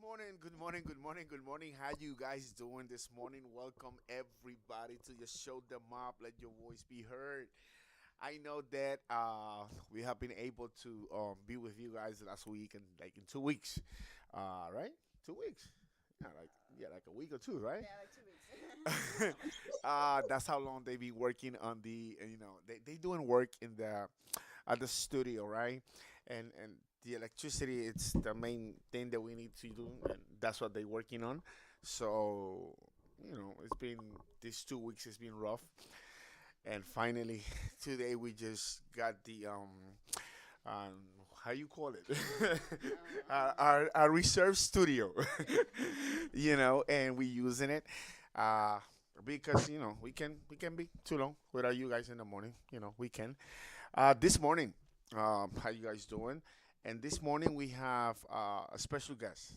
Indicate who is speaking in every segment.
Speaker 1: morning, good morning, good morning, good morning. How you guys doing this morning? Welcome everybody to just show them up, let your voice be heard. I know that we have been able to be with you guys last week and like in 2 weeks, right? 2 weeks, like a week or two, right?
Speaker 2: Yeah, like 2 weeks.
Speaker 1: That's how long they be working on they doing work in the at the studio, right? And the electricity, it's the main thing that we need to do, and that's what they working on. So it's been these 2 weeks. It's been rough, and finally today we just got the um how you call it our reserve studio, and we using it uh because we can be too long without you guys in the morning. We can this morning. How you guys doing? And this morning we have a special guest.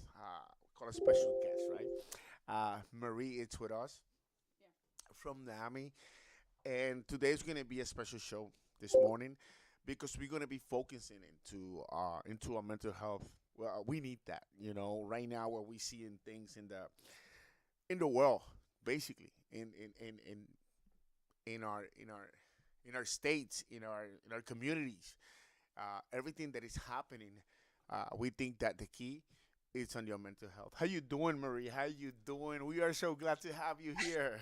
Speaker 1: Call a special guest, right? Marie is with us
Speaker 2: Yeah.
Speaker 1: from NAMI, and today's gonna be a special show this morning because we're gonna be focusing into our mental health. Well, we need that, right now where we seeing things in the world, basically in our states, in our communities, everything that is happening. We think that the key is on your mental health. How you doing, Marie? How you doing? We are so glad to have you here.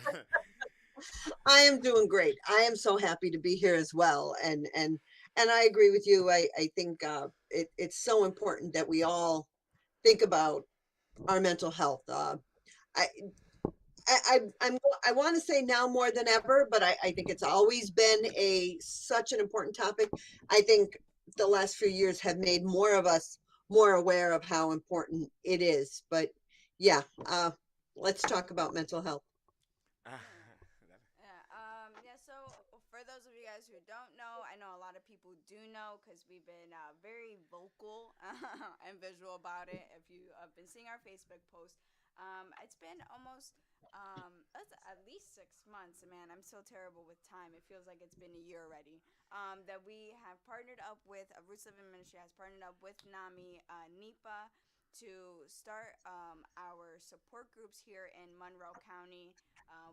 Speaker 3: I am doing great. I am so happy to be here as well, and I agree with you. I think it's so important that we all think about our mental health. I I want to say now more than ever, but I think it's always been a such an important topic. I think the last few years have made more of us more aware of how important it is. But yeah, let's talk about mental health.
Speaker 2: Yeah. Yeah. So for those of you guys who don't know, I know a lot of people do know because we've been very vocal and visual about it. If you have been seeing our Facebook post, it's been almost that's at least 6 months. Man, I'm so terrible with time. It feels like it's been a year already. That we have partnered up with Roots Living Ministry has partnered up with NAMI NEPA to start our support groups here in Monroe County,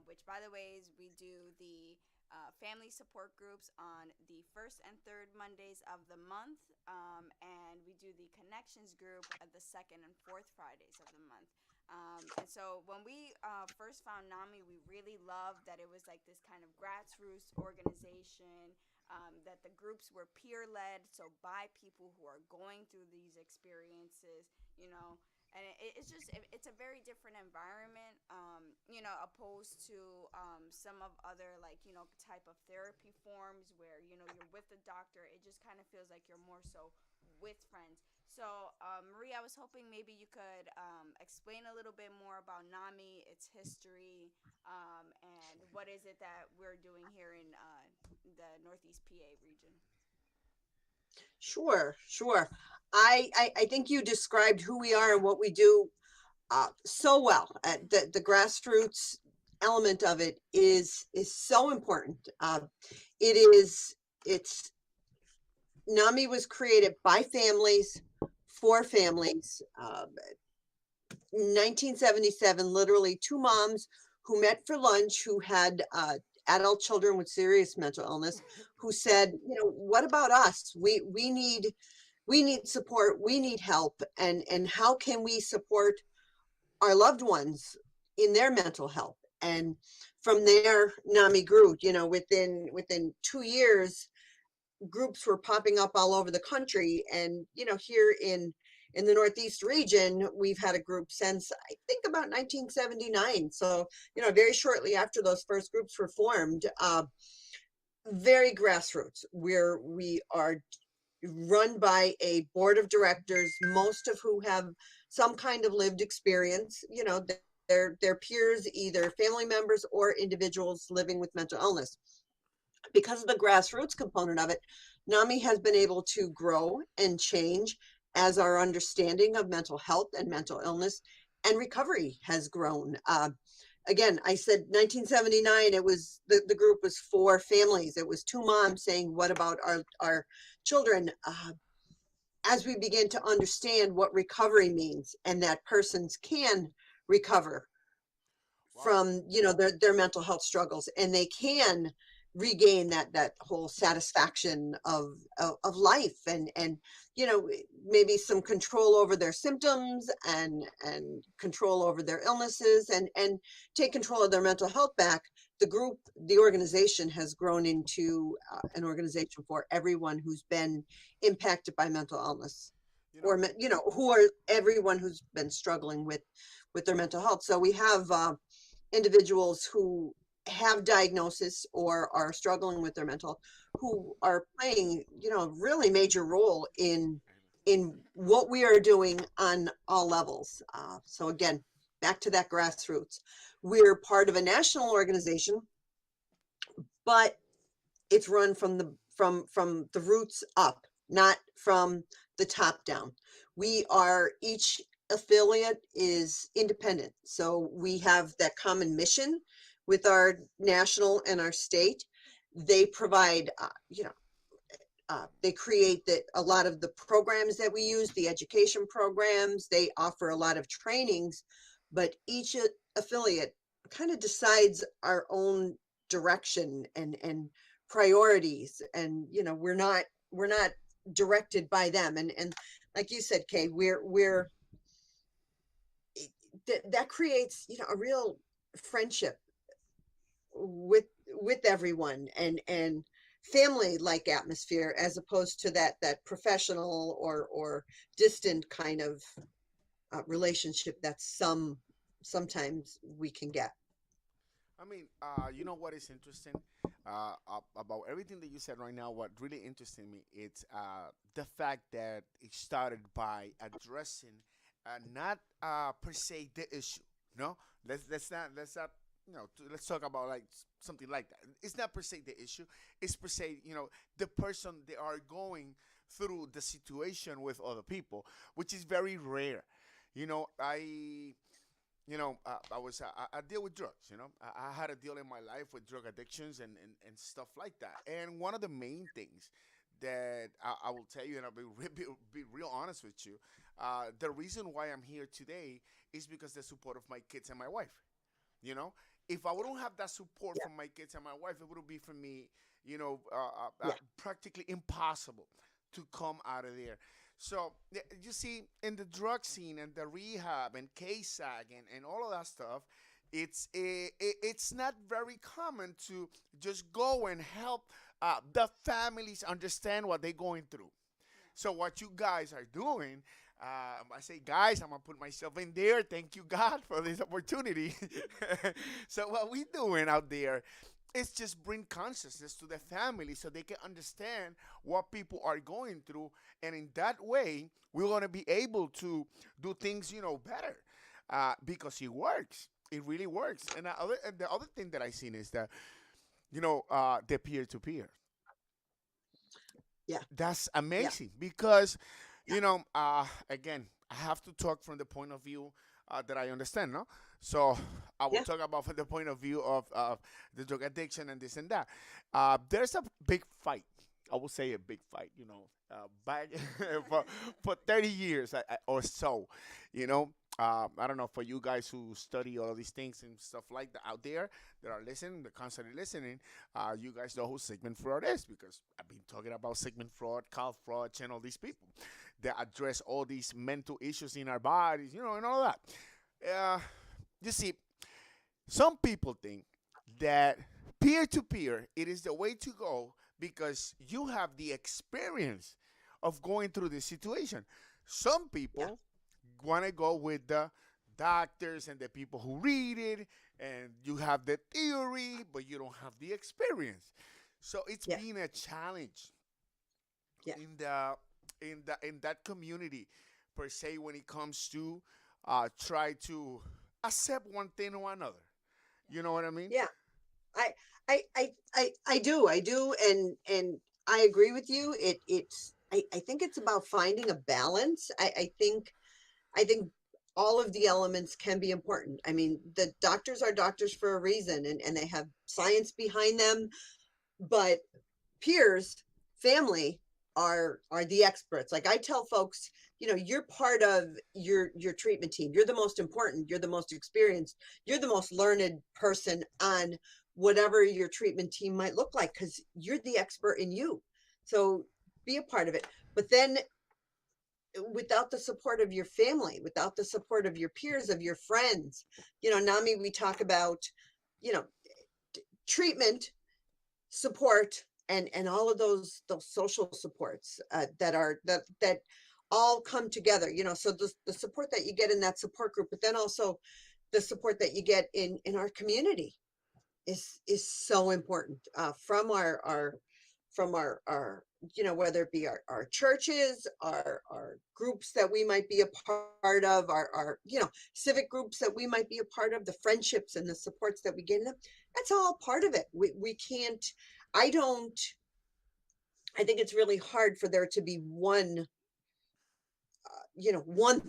Speaker 2: which, by the way, is we do the family support groups on the first and third Mondays of the month, and we do the connections group at the second and fourth Fridays of the month. And so when we first found NAMI, we really loved that it was like this kind of grassroots organization, that the groups were peer led, so by people who are going through these experiences, you know. And it's a very different environment, opposed to some of other, like, type of therapy forms where you're with the doctor. It just kind of feels like you're more so with friends. So, Marie, I was hoping maybe you could explain a little bit more about NAMI, its history, and what is it that we're doing here in the Northeast PA region.
Speaker 3: Sure, sure. I think you described who we are and what we do so well. The grassroots element of it is so important. It is it's NAMI was created by families for families. 1977, literally two moms who met for lunch who had adult children with serious mental illness, who said, what about us? We need support. We need help, and how can we support our loved ones in their mental health? And from there, NAMI grew. Within 2 years, groups were popping up all over the country, and here in the Northeast region, we've had a group since I think about 1979. So very shortly after those first groups were formed, very grassroots, where we are run by a board of directors, most of who have some kind of lived experience. Their peers, either family members or individuals living with mental illness. Because of the grassroots component of it, NAMI has been able to grow and change as our understanding of mental health and mental illness and recovery has grown. Again, I said 1979, it was the group was for families. It was two moms saying, what about our children? as we begin to understand what recovery means and that persons can recover
Speaker 1: Wow.
Speaker 3: from, you know, their mental health struggles, and they can regain that whole satisfaction of life, and you know, maybe some control over their symptoms, and control over their illnesses, and take control of their mental health back. The organization has grown into an organization for everyone who's been impacted by mental illness,
Speaker 1: You know,
Speaker 3: or you know, who are everyone who's been struggling with their mental health. So we have individuals who have diagnosis or are struggling with their mental, who are playing, you know, a really major role in what we are doing on all levels. So again, back to that grassroots. We're part of a national organization, but it's run from the roots up, not from the top down. We are each affiliate is independent, so we have that common mission with our national and our state. They provide, you know, they create a lot of the programs that we use, the education programs. They offer a lot of trainings, but each affiliate kind of decides our own direction and priorities. And you know, we're not directed by them. And like you said, Kay, we're that creates, you know, a real friendship with everyone, and family like atmosphere, as opposed to that professional or distant kind of relationship that sometimes we can get.
Speaker 1: I mean, you know what is interesting about everything that you said right now? What really interested me it's the fact that it started by addressing not per se the issue. No, let's not let's talk about like something like that. It's not per se the issue. It's per se the person they are going through the situation with other people, which is very rare. I deal with drugs. I had a deal in my life with drug addictions and stuff like that. And one of the main things that I will tell you, and I'll be real honest with you, the reason why I'm here today is because the support of my kids and my wife. You know, if I wouldn't have that support
Speaker 3: Yeah,
Speaker 1: from my kids and my wife, it would be for me,
Speaker 3: yeah,
Speaker 1: practically impossible to come out of there. So you see, in the drug scene and the rehab and KSAG and all of that stuff, it's not very common to just go and help the families understand what they're going through. So what you guys are doing, I say guys, I'm gonna put myself in there. Thank you God for this opportunity. So what we doing out there is just bring consciousness to the family so they can understand what people are going through, and in that way we're gonna be able to do things better because it works. It really works. And the other thing that I seen is that the peer to peer,
Speaker 3: yeah,
Speaker 1: that's
Speaker 3: yeah,
Speaker 1: amazing because again, I have to talk from the point of view that I understand, no? So I will
Speaker 3: yeah,
Speaker 1: talk about from the point of view of the drug addiction and this and that. There's a big fight. I will say a big fight, back for 30 years or so, you know. I don't know, for you guys who study all these things and stuff like that out there that are listening, that constantly listening, you guys know who Sigmund Freud is because I've been talking about Sigmund Freud, Carl Freud, and all these people that address all these mental issues in our bodies, and all that. Uh, you see, some people think that peer to peer it is the way to go because you have the experience of going through this situation. Some
Speaker 3: yeah,
Speaker 1: people want to go with the doctors and the people who read it, and you have the theory but you don't have the experience. So it's
Speaker 3: yeah,
Speaker 1: been a challenge
Speaker 3: yeah,
Speaker 1: in that community per se when it comes to try to accept one thing or another. You know what I mean?
Speaker 3: yeah. I, I do, and I agree with you. I think it's about finding a balance. I think all of the elements can be important. I mean, the doctors are doctors for a reason, and they have science behind them, but peers, family, are the experts. Like I tell folks, you're part of your treatment team. You're the most important, you're the most experienced, you're the most learned person on whatever your treatment team might look like, because you're the expert in you. So be a part of it. But then without the support of your family, without the support of your peers, of your friends, NAMI, we talk about, you know, treatment, support, and all of those social supports that all come together. So the support that you get in that support group, but then also the support that you get in our community is so important, from our whether it be our churches, our groups that we might be a part of, our civic groups that we might be a part of, the friendships and the supports that we get in them. That's all part of it. We can't, I don't, I think it's really hard for there to be one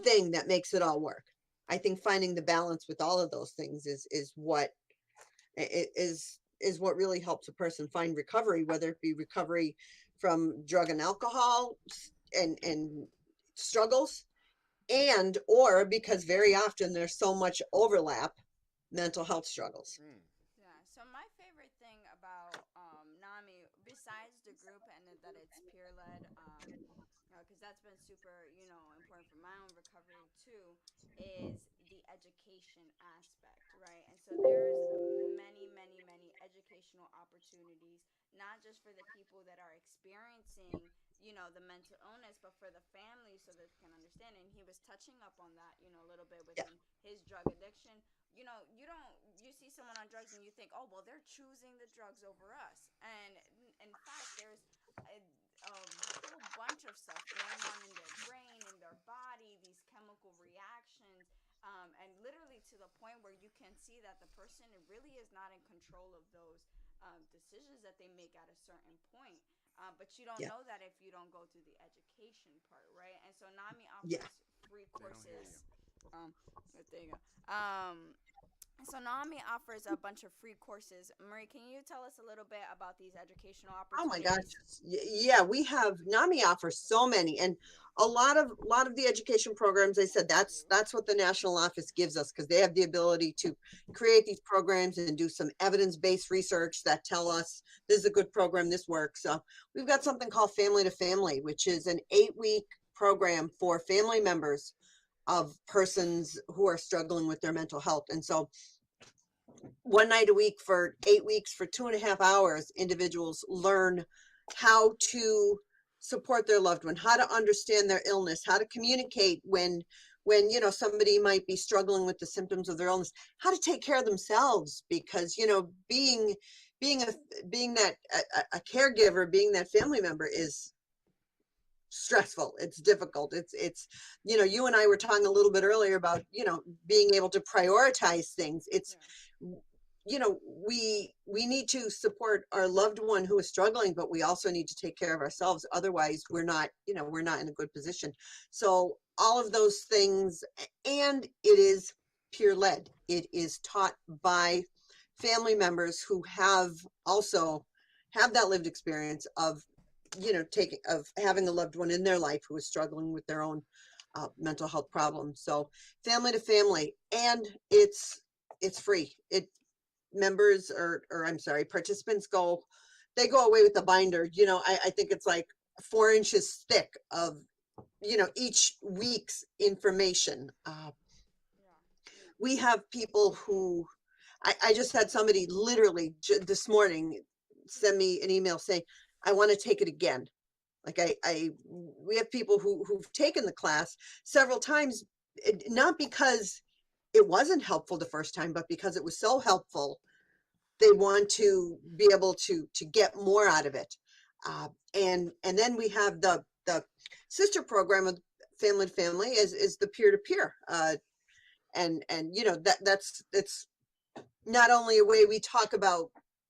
Speaker 3: thing that makes it all work. I think finding the balance with all of those things is what is what really helps a person find recovery, whether it be recovery from drug and alcohol and struggles, and or because very often there's so much overlap, mental health struggles.
Speaker 1: Mm.
Speaker 2: Yeah. So my favorite thing about NAMI, besides the group and that it's peer led, because that's been super, important for my own recovery too, is the education aspect, right? And so there's many, many, many educational opportunities, not just for the people that are experiencing, the mental illness, but for the family so that they can understand. And he was touching up on that, a little bit
Speaker 3: Yeah,
Speaker 2: within his drug addiction. You see someone on drugs and you think, oh, well, they're choosing the drugs over us. And in fact, there's a whole bunch of stuff going on in their brain, in their body, these chemical reactions, and literally to the point where you can see that the person really is not in control of those decisions that they make at a certain point. But you don't
Speaker 3: yeah,
Speaker 2: know that if you don't go through the education part, right? And so NAMI
Speaker 3: yeah.
Speaker 2: offers free
Speaker 1: They don't hear you.
Speaker 2: courses. There you go. So NAMI offers a bunch of free courses. Marie, can you tell us a little bit about these educational
Speaker 3: Oh my gosh.
Speaker 2: opportunities?
Speaker 3: Yeah, we have NAMI offers so many, and
Speaker 1: Yeah.
Speaker 3: a lot of the education programs, I said that's what the national office gives us, because they have the ability to create these programs and do some evidence-based research that tell us this is a good program, this works. So we've got something called Family to Family, which is an 8-week program for family members of persons who are struggling with their mental health. And so one night a week for 8 weeks, for 2.5 hours, individuals learn how to support their loved one, how to understand their illness, how to communicate when somebody might be struggling with the symptoms of their illness, how to take care of themselves, because being a being that a caregiver, being that family member is stressful, it's difficult, it's you and I were talking a little bit earlier about being able to prioritize things. It's
Speaker 2: Yeah.
Speaker 3: you know we need to support our loved one who is struggling, but we also need to take care of ourselves, otherwise we're not in a good position. So all of those things, and it is peer led, it is taught by family members who also have that lived experience of taking of having a loved one in their life who is struggling with their own mental health problems. So family to family, and it's free. It members or I'm sorry, participants go away with the binder. I think it's like 4 inches thick of each week's information.
Speaker 2: Yeah.
Speaker 3: We have people who I just had somebody literally this morning send me an email saying, I want to take it again. Like we have people who've taken the class several times, not because it wasn't helpful the first time, but because it was so helpful, they want to be able to get more out of it. And then we have the sister program of Family to Family is the peer to peer, and that's it's not only a way we talk about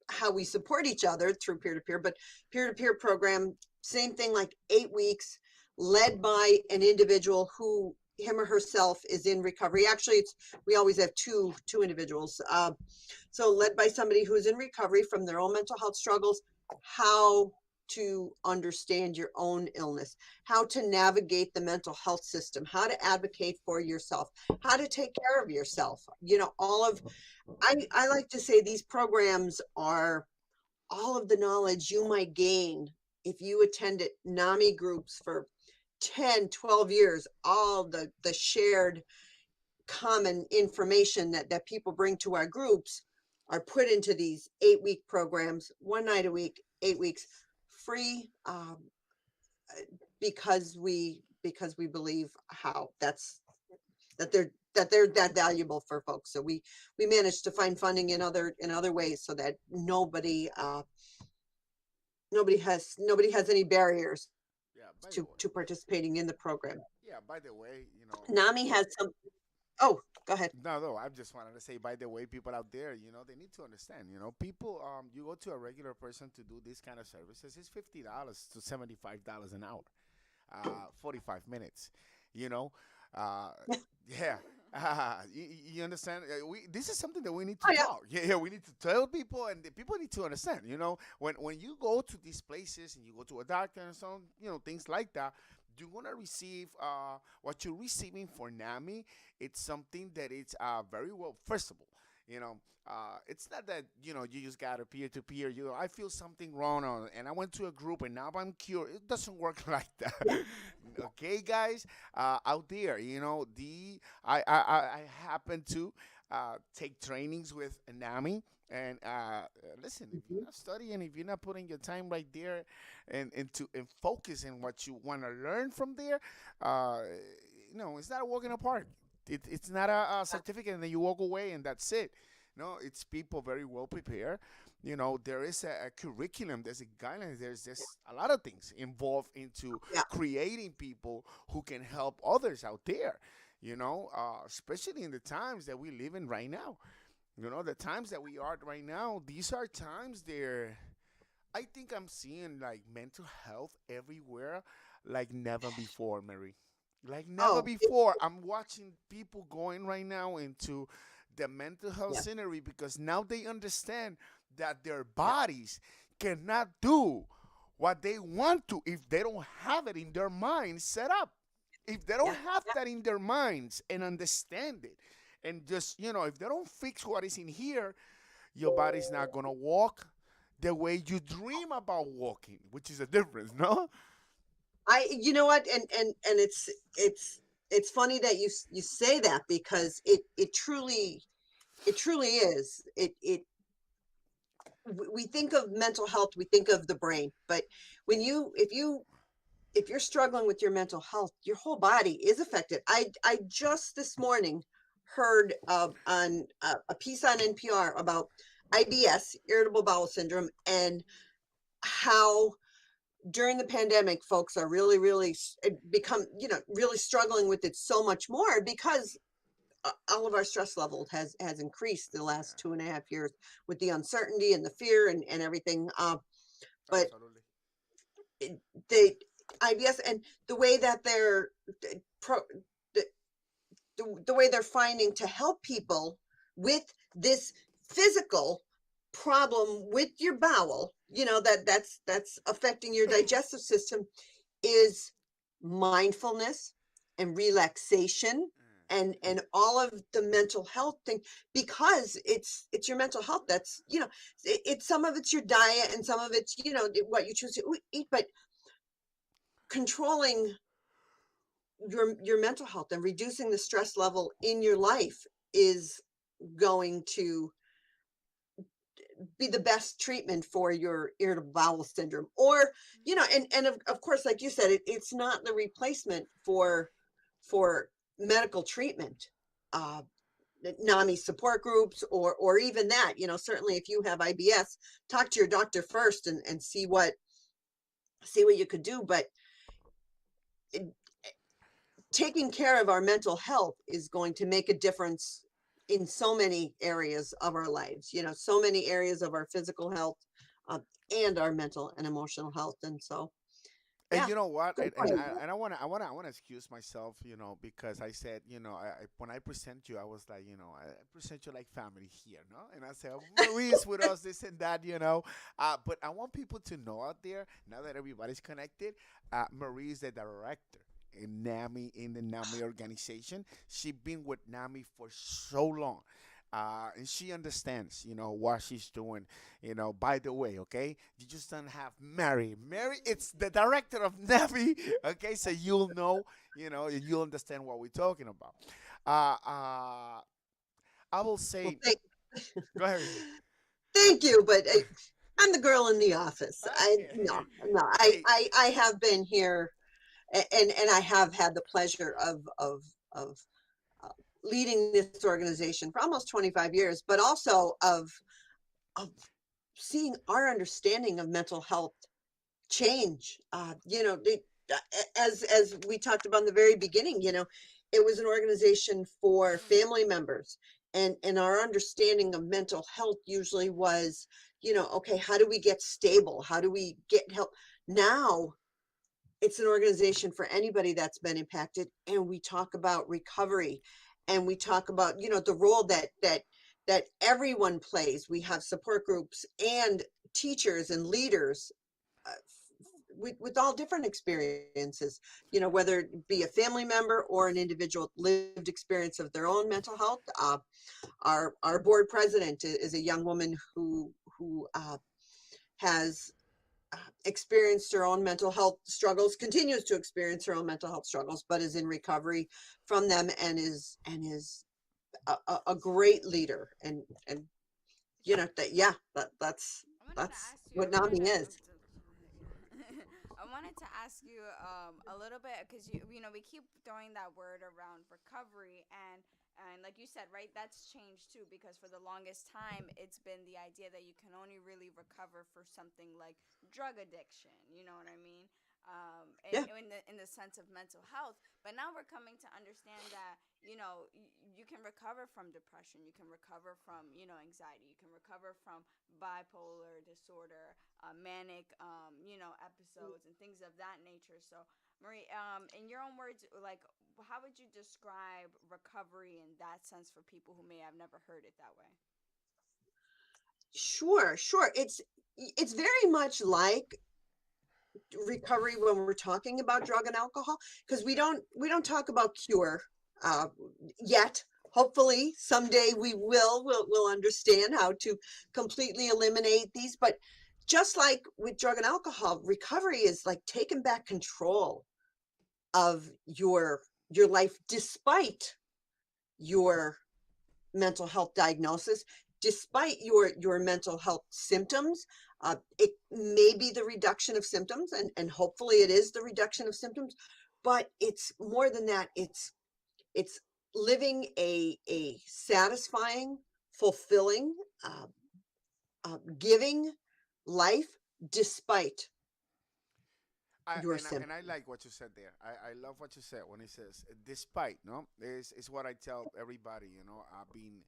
Speaker 3: how we support each other through peer-to-peer, but peer-to-peer program, same thing, like 8 weeks, led by an individual who him or herself is in recovery. Actually, we always have two individuals. So led by somebody who's in recovery from their own mental health struggles, how to understand your own illness, how to navigate the mental health system, how to advocate for yourself, how to take care of yourself. All of I like to say these programs are all of the knowledge you might gain if you attended NAMI groups for 10, 12 years, all the shared common information that people bring to our groups are put into these 8-week programs, one night a week, 8 weeks, free, because we believe how that they're that valuable for folks. So we managed to find funding in other ways so that nobody has any barriers
Speaker 1: Yeah. By the
Speaker 3: to
Speaker 1: way.
Speaker 3: participating in the program.
Speaker 1: Yeah. By the way,
Speaker 3: NAMI has some. Oh, go ahead.
Speaker 1: No, no. I just wanted to say, by the way, people out there, they need to understand. People. You go to a regular person to do this kind of services. It's $50 to $75 an hour, 45 minutes. You know, uh, yeah. You understand? We This is something that we need to
Speaker 3: Oh yeah,
Speaker 1: talk. Yeah, yeah. We need to tell people, and the people need to understand. When you go to these places and you go to a doctor and so on, things like that, you're gonna receive what you're receiving for NAMI. It's something that it's very well. First of all, it's not that you just got a peer to peer. I feel something wrong, and I went to a group and now I'm cured. It doesn't work like that.
Speaker 3: yeah.
Speaker 1: Okay, guys, out there, I happen to take trainings with NAMI. And listen, if you're
Speaker 3: Mhm.
Speaker 1: not studying, if you're not putting your time right there and focus in what you want to learn from there, uh, it's not a walk in the park. It's not a certificate and then you walk away and that's it. No, it's people very well prepared. There is a curriculum, there's a guidelines, there's just a lot of things involved into
Speaker 3: Yeah.
Speaker 1: creating people who can help others out there. Especially in the times that we live in right now. The times that we are right now, these are times there. I think I'm seeing like mental health everywhere like never before, Mary. Like never
Speaker 3: Oh,
Speaker 1: before. I'm watching people going right now into the mental health
Speaker 3: yeah,
Speaker 1: scenery because now they understand that their
Speaker 3: yeah,
Speaker 1: bodies cannot do what they want to if they don't have it in their minds set up. If they don't
Speaker 3: yeah,
Speaker 1: have that in their minds and understand it, and just, if they don't fix what is in here, your body's not gonna walk the way you dream about walking, which is a difference, no?
Speaker 3: you know what, and it's funny that you say that because it truly is. We think of mental health, we think of the brain, but when you if you're struggling with your mental health, your whole body is affected. I just this morning heard on a piece on NPR about IBS, irritable bowel syndrome, and how during the pandemic folks are really really become really struggling with it so much more because all of our stress level has increased the last
Speaker 1: Yeah,
Speaker 3: 2.5 years with the uncertainty and the fear and everything. But
Speaker 1: absolutely.
Speaker 3: the IBS and the way that they're pro, the, the way they're finding to help people with this physical problem with your bowel, that's affecting your digestive system, is mindfulness and relaxation and all of the mental health thing, because it's your mental health that's it's some of it's your diet and some of it's what you choose to eat, but controlling your mental health and reducing the stress level in your life is going to be the best treatment for your irritable bowel syndrome. Or and of course, like you said, it's not the replacement for medical treatment. uh NAMI support groups, or even that, certainly if you have IBS, talk to your doctor first and see what you could do. But it, taking care of our mental health is going to make a difference in so many areas of our lives, so many areas of our physical health, uh, and our mental and emotional health. And so
Speaker 1: And
Speaker 3: Yeah,
Speaker 1: you know what?
Speaker 3: good
Speaker 1: And
Speaker 3: point.
Speaker 1: I wanna excuse myself, because I said, when I present you, I was like, I present you like family here, no? And I said, Marie's with us, this and that. But I want people to know out there now that everybody's connected. Marie is the director in the NAMI organization. She been with NAMI for so long. And she understands, what she's doing. By the way, okay, you just don't have Mary. Mary, it's the director of NAMI. Okay, so you'll know, you'll understand what we're talking about. I will
Speaker 3: Well,
Speaker 1: say, go ahead.
Speaker 3: thank you, but I'm the girl in the office. I no,
Speaker 1: Okay.
Speaker 3: no.
Speaker 1: Hey,
Speaker 3: I have been here, and I have had the pleasure of uh, leading this organization for almost 25 years, but also of seeing our understanding of mental health change. As we talked about in the very beginning, it was an organization for family members, and our understanding of mental health usually was, okay, how do we get stable? How do we get help? Now it's an organization for anybody that's been impacted, and we talk about recovery, and we talk about, the role that everyone plays. We have support groups and teachers and leaders, with all different experiences, whether it be a family member or an individual lived experience of their own mental health. Our board president is a young woman who has experienced her own mental health struggles, continues to experience her own mental health struggles, but is in recovery from them, and is a great leader. And that, yeah, that's
Speaker 2: I wanted to
Speaker 3: that's
Speaker 2: ask you.
Speaker 3: what
Speaker 2: I wanted
Speaker 3: NAMI
Speaker 2: to.
Speaker 3: is.
Speaker 2: I wanted to ask you a little bit because we keep throwing that word around recovery, and like you said, right, that's changed too, because for the longest time it's been the idea that you can only really recover for something like drug addiction. You know what I mean?
Speaker 3: Yeah,
Speaker 2: In the sense of mental health. But now we're coming to understand that you can recover from depression, you can recover from anxiety, you can recover from bipolar disorder, manic episodes and things of that nature. So Marie, in your own words, like, how would you describe recovery in that sense for people who may have never heard it that way?
Speaker 3: sure, sure. It's very much like recovery when we're talking about drug and alcohol, because we don't talk about cure uh, yet. Hopefully someday we'll understand how to completely eliminate these, but just like with drug and alcohol, recovery is like taking back control of your life despite your mental health diagnosis, despite your mental health symptoms. It may be the reduction of symptoms, and hopefully it is the reduction of symptoms, but it's more than that. It's living a satisfying, fulfilling, giving life despite your
Speaker 1: And I
Speaker 3: symptoms.
Speaker 1: like what you said there. I love what you said when it says despite, no, is what I tell everybody. I've been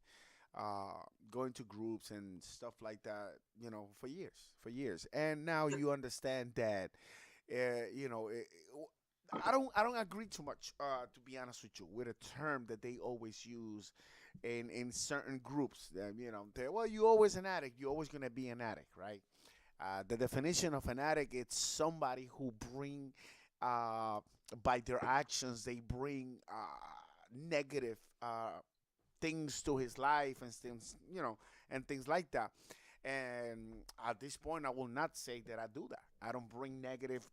Speaker 1: going to groups and stuff like that, for years, and now you understand that, you know, I don't agree too much, to be honest with you, with a term that they always use in certain groups. That, well, you always an addict. You're always gonna be an addict, right? The definition of an addict, it's somebody who bring, uh, by their actions, they bring negative things to his life and things, and things like that. And at this point, I will not say that I do that. I don't bring negative.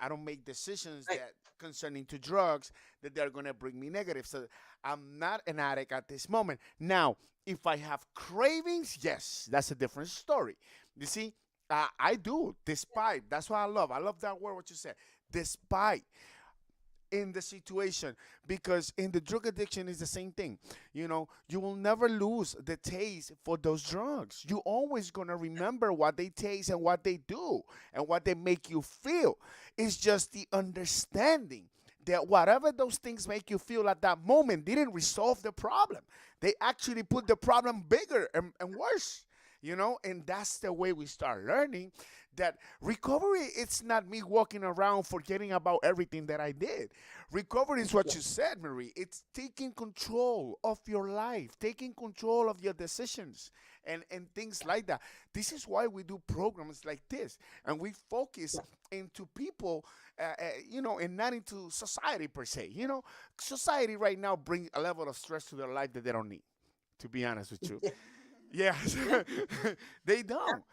Speaker 1: I don't make decisions
Speaker 3: Right.
Speaker 1: that concerning to drugs that they're gonna bring me negative. So I'm not an addict at this moment. Now, if I have cravings, yes, that's a different story. You see, I do. Despite, that's what I love. I love that word. What you said. Despite, in the situation, because in the drug addiction is the same thing. You will never lose the taste for those drugs. You always gonna remember what they taste and what they do and what they make you feel. It's just the understanding that whatever those things make you feel at that moment didn't resolve the problem. They actually put the problem bigger and worse. And that's the way we start learning that recovery, it's not me walking around forgetting about everything that I did. Recovery is what
Speaker 3: Yeah.
Speaker 1: you said, Marie. It's taking control of your life, taking control of your decisions, and things like that. This is why we do programs like this, and we focus
Speaker 3: Yeah.
Speaker 1: into people, and not into society per se. Society right now brings a level of stress to their life that they don't need, to be honest with you.
Speaker 3: Yeah.
Speaker 1: Yes,
Speaker 3: Yeah.
Speaker 1: they don't.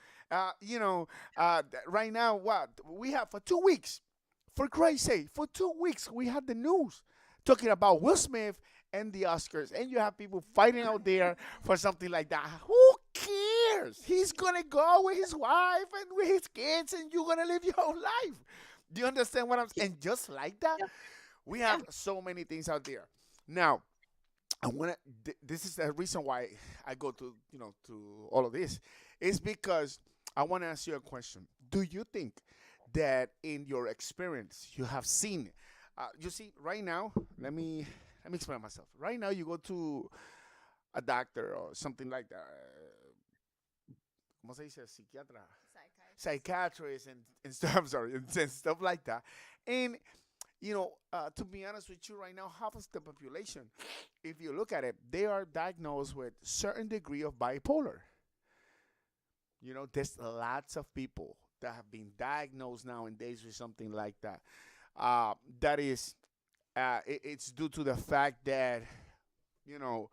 Speaker 1: Right now, what we have for 2 weeks, for Christ's sake, for 2 weeks, we had the news talking about Will Smith and the Oscars, and you have people fighting out there for something like that. Who cares? He's gonna go with his wife and with his kids, and you're gonna live your whole life. Do you understand what I'm saying? And just like that,
Speaker 3: Yeah.
Speaker 1: we
Speaker 3: Yeah.
Speaker 1: have so many things out there. Now, I want to. This is the reason why I go to all of this, is because I want to ask you a question. Do you think that in your experience you have seen? You see, right now, let me explain myself. Right now, you go to a doctor or something like that. ¿Cómo se dice? Psiquiatra,
Speaker 2: Psychiatrist.
Speaker 1: psychiatrist, and stuff. I'm sorry, and stuff like that. And to be honest with you, right now, half of the population, if you look at it, they are diagnosed with certain degree of bipolar. There's lots of people that have been diagnosed nowadays with something like that. That is, it's due to the fact that you know,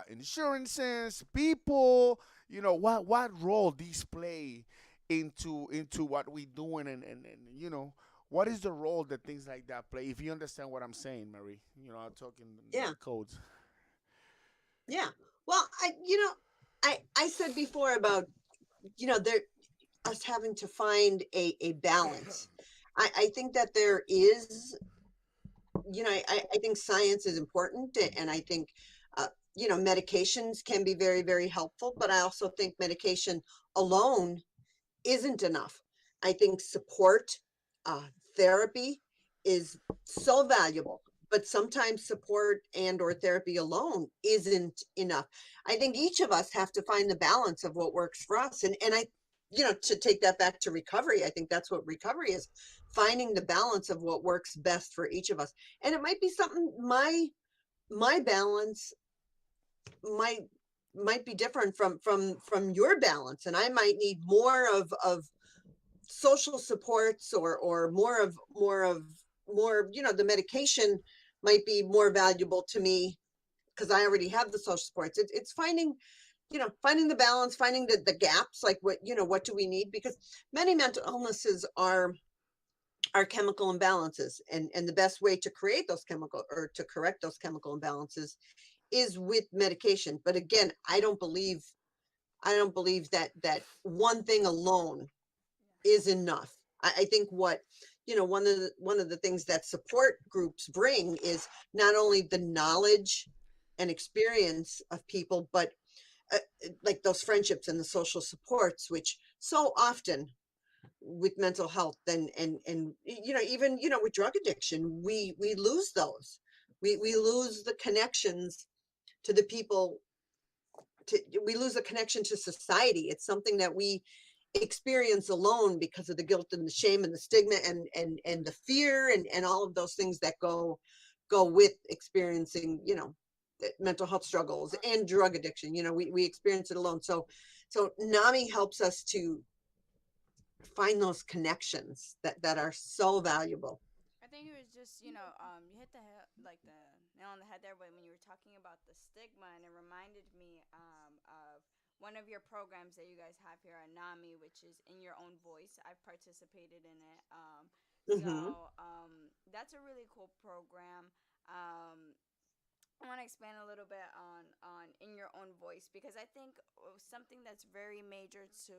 Speaker 1: insurances, people, what role these play into what we doing, and what is the role that things like that play? If you understand what I'm saying, Marie, I'm talking
Speaker 3: Yeah.
Speaker 1: codes.
Speaker 3: Yeah. Well, I said before about, there us having to find a balance. I think that there is, I think science is important, and I think, uh, medications can be very, very helpful, but I also think medication alone isn't enough. I think support, uh, therapy is so valuable, but sometimes support and or therapy alone isn't enough. I think each of us have to find the balance of what works for us. And to take that back to recovery, I think that's what recovery is, finding the balance of what works best for each of us. And it might be something, my balance might might be different from your balance, and I might need more of social supports, or more, the medication might be more valuable to me because I already have the social supports. It's finding, finding the balance, finding the gaps, like what do we need, because many mental illnesses are chemical imbalances, and the best way to create those chemical, or to correct those chemical imbalances, is with medication. But again, I don't believe that one thing alone is enough. I think one of the things that support groups bring is not only the knowledge and experience of people, but like those friendships and the social supports, which so often with mental health, and even with drug addiction, we lose those. We lose the connections to the people, we lose a connection to society. It's something that we experience alone because of the guilt and the shame and the stigma, and the fear, and all of those things that go with experiencing, mental health struggles and drug addiction. We experience it alone. So NAMI helps us to find those connections that are so valuable.
Speaker 2: I think it was just, you hit like the nail on the head there when you were talking about the stigma, and it reminded me of one of your programs that you guys have here at NAMI, which is In Your Own Voice. I've participated in it.
Speaker 3: Hmm.
Speaker 2: That's a really cool program. I want to expand a little bit on In Your Own Voice, because I think something that's very major to,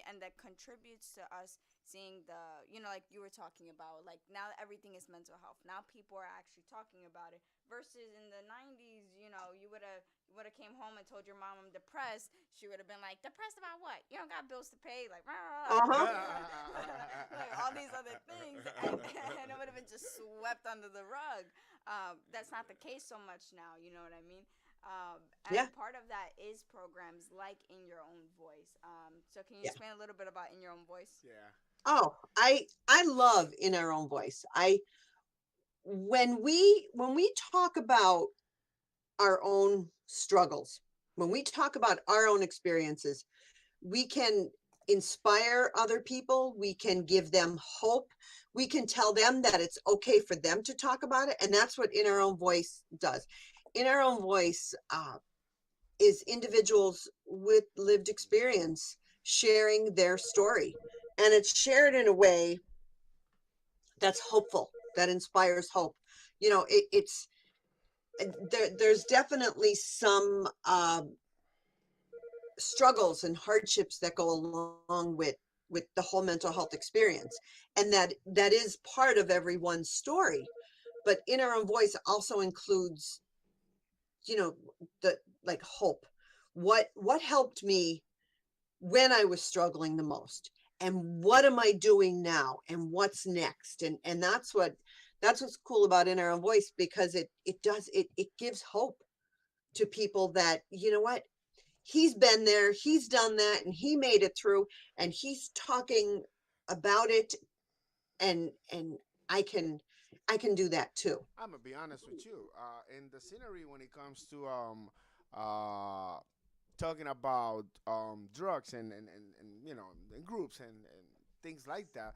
Speaker 2: and that contributes to us seeing the, like you were talking about, like now everything is mental health. Now people are actually talking about it, versus in the 90s, you would have came home and told your mom I'm depressed. She would have been like, depressed about what? You don't got bills to pay, like
Speaker 3: Uh-huh.
Speaker 2: like all these other things, and it would have been just swept under the rug. That's not the case so much now. You know what I mean? And
Speaker 3: Yeah.
Speaker 2: part of that is programs like In Your Own Voice. So can you
Speaker 3: Yeah.
Speaker 2: explain a little bit about In Your Own Voice?
Speaker 1: Yeah.
Speaker 3: Oh, I love In Our Own Voice. I when we talk about our own struggles, when we talk about our own experiences, we can inspire other people, we can give them hope, we can tell them that it's okay for them to talk about it, and that's what In Our Own Voice does. In Our Own Voice is individuals with lived experience sharing their story, and it's shared in a way that's hopeful, that inspires hope. It's there's definitely some struggles and hardships that go along with the whole mental health experience, and that is part of everyone's story. But In Our Own Voice also includes, you know the like hope. What helped me when I was struggling the most, and what am I doing now, and what's next, and that's what's cool about In Our Own Voice, because it gives hope to people that, you know what, he's been there, he's done that, and he made it through, and he's talking about it, and I can do that too.
Speaker 1: I'm gonna be honest with you. In the scenery, when it comes to uh, talking about drugs and and groups and things like that,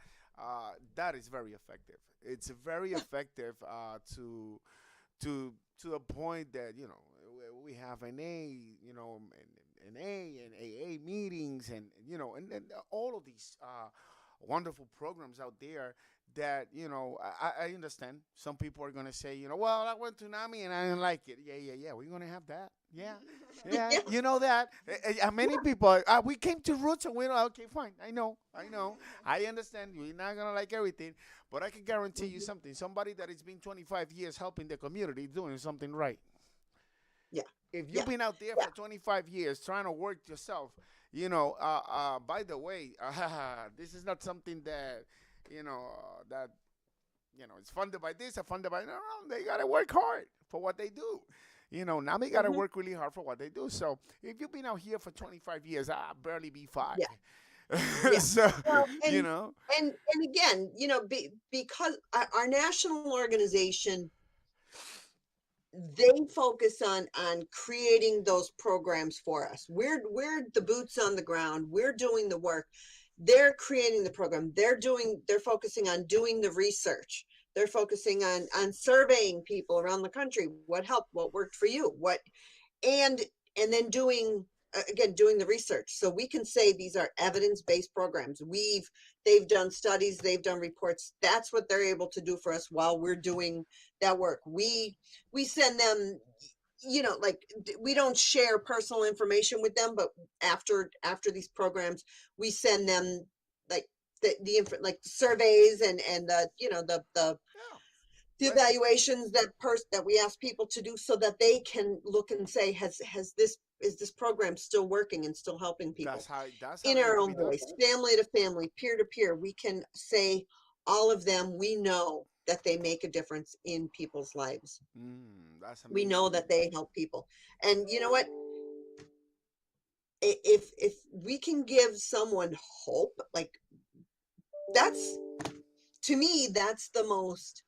Speaker 1: that is very effective. It's very
Speaker 3: Yeah.
Speaker 1: effective to the point that we have NA and AA meetings and all of these wonderful programs out there that I understand some people are gonna say, well, I went to NAMI and I didn't like it. Yeah, we're gonna have that. Yeah, yeah,
Speaker 3: Yeah.
Speaker 1: you know that. Many people we came to Roots and we're like, okay, fine. I know, I understand you're not gonna like everything, but I can guarantee you
Speaker 3: Mhm.
Speaker 1: something. Somebody that has been 25 years helping the community doing something right.
Speaker 3: Yeah.
Speaker 1: If you've
Speaker 3: Yeah.
Speaker 1: been out there
Speaker 3: Yeah.
Speaker 1: for 25 years trying to work yourself, by the way, this is not something that, that, it's funded by this or funded by, no, they got to work hard for what they do. Now they got to
Speaker 3: Mhm.
Speaker 1: work really hard for what they do. So if you've been out here for 25 years, I barely be five.
Speaker 3: Yeah. Yeah.
Speaker 1: So,
Speaker 3: Well,
Speaker 1: you know,
Speaker 3: and again, because our national organization, they focus on creating those programs for us. We're the boots on the ground. We're doing the work. They're creating the program. They're focusing on doing the research. They're focusing on surveying people around the country. What helped? What worked for you? And and then doing the research, so we can say these are evidence-based programs. They've done studies, they've done reports. That's what they're able to do for us while we're doing that work. We send them, like, we don't share personal information with them, but after these programs, we send them, like, like surveys, and
Speaker 1: yeah.
Speaker 3: the
Speaker 1: But
Speaker 3: evaluations that we ask people to do, so that they can look and say, has this is this program still working and still helping people?
Speaker 1: that's how
Speaker 3: In
Speaker 1: it needs
Speaker 3: our
Speaker 1: to be
Speaker 3: own
Speaker 1: done.
Speaker 3: voice, family to family, peer to peer, we can say all of them. We know that they make a difference in people's lives.
Speaker 1: That's
Speaker 3: We know
Speaker 1: amazing.
Speaker 3: that they help people. And you know what, if we can give someone hope, like, that's, to me, that's the most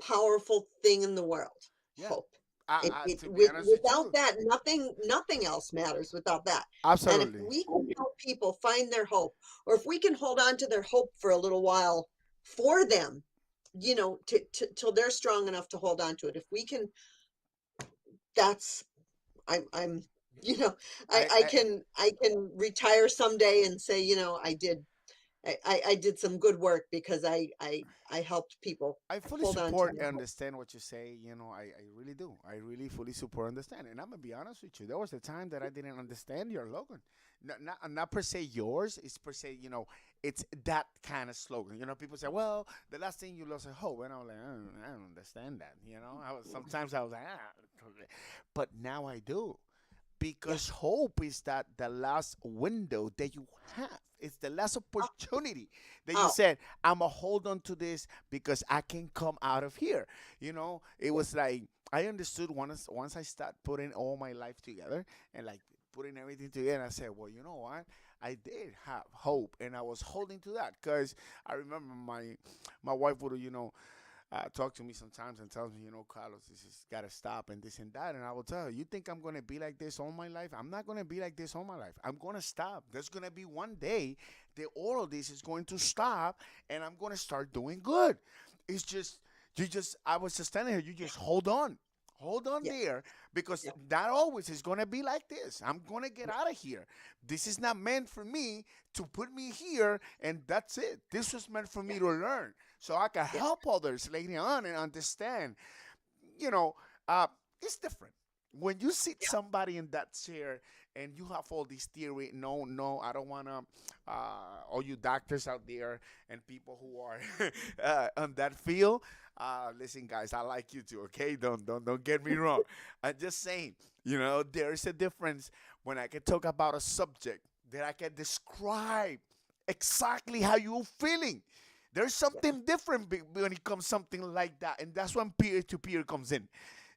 Speaker 3: powerful thing in the world.
Speaker 1: Yeah.
Speaker 3: Hope.
Speaker 1: To be honest with
Speaker 3: Without
Speaker 1: you,
Speaker 3: that, nothing else matters without that. And if
Speaker 1: absolutely.
Speaker 3: we can help people find their hope, or if we can hold on to their hope for a little while for them, till they're strong enough to hold on to it. If we can, that's, I'm you know
Speaker 1: I
Speaker 3: I can retire someday and say, I did some good work, because I helped people
Speaker 1: I fully
Speaker 3: hold on to
Speaker 1: support
Speaker 3: their
Speaker 1: and
Speaker 3: hope.
Speaker 1: understand what you say. I really do. I really fully support and understand. And I'm gonna be honest with you. There was a time that I didn't understand your slogan. Not per se yours. It's per se. It's that kind of slogan. People say, "Well, the last thing you lost is hope," and I was like, I don't understand that. Sometimes I was like, but now I do,
Speaker 3: Yeah.
Speaker 1: because hope is that the last window that you have. It's the last opportunity that you
Speaker 3: Oh,
Speaker 1: said, I'm going to hold on to this because I can come out of here. It
Speaker 3: yeah.
Speaker 1: was like, I understood once I start putting all my life together and like putting everything together. I said, well, you know what? I did have hope, and I was holding to that because I remember my wife would, talk to me sometimes and tells me, Carlos, this has got to stop and this and that. And I will tell her, you think I'm going to be like this all my life? I'm not going to be like this all my life. I'm going to stop. There's going to be one day that all of this is going to stop and I'm going to start doing good. It's just, I was just telling her, you just hold on. Hold on
Speaker 3: Yeah,
Speaker 1: there because
Speaker 3: yeah,
Speaker 1: that always is going to be like this. I'm going to get
Speaker 3: right,
Speaker 1: out of here. This is not meant for me to put me here and that's it. This was meant for
Speaker 3: yeah,
Speaker 1: me to learn so I can
Speaker 3: yeah,
Speaker 1: help others later on and understand. You know, uh, it's different when you sit
Speaker 3: yeah,
Speaker 1: somebody in that chair and you have all these theory. No, no, I don't want to. All you doctors out there and people who are on that field. Listen, guys, I like you too. Okay, don't get me wrong. I'm just saying. There is a difference when I can talk about a subject that I can describe exactly how you're feeling. There's
Speaker 3: yeah,
Speaker 1: something different when it comes something like that, and that's when peer to peer comes in.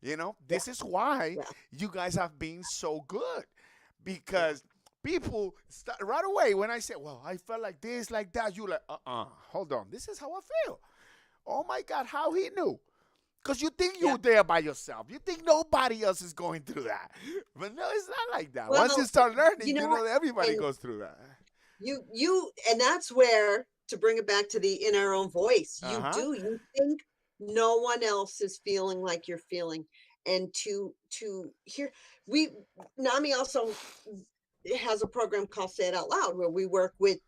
Speaker 3: yeah,
Speaker 1: This is why
Speaker 3: yeah,
Speaker 1: you guys have been so good
Speaker 3: yeah.
Speaker 1: because people start right away when I say, "Well, I felt like this, like that." You like, hold on, this is how I feel. Oh my God, how he knew? Because you think
Speaker 3: Yeah.
Speaker 1: you're there by yourself. You think nobody else is going through that. But no, it's not like that. Once you
Speaker 3: Well,
Speaker 1: start
Speaker 3: you
Speaker 1: learning,
Speaker 3: know
Speaker 1: you
Speaker 3: what?
Speaker 1: know that everybody
Speaker 3: And
Speaker 1: goes through that.
Speaker 3: and that's where, to bring it back to the in our own voice,
Speaker 1: Uh huh.
Speaker 3: you think no one else is feeling like you're feeling. And to hear, we, NAMI also has a program called Say It Out Loud, where we work with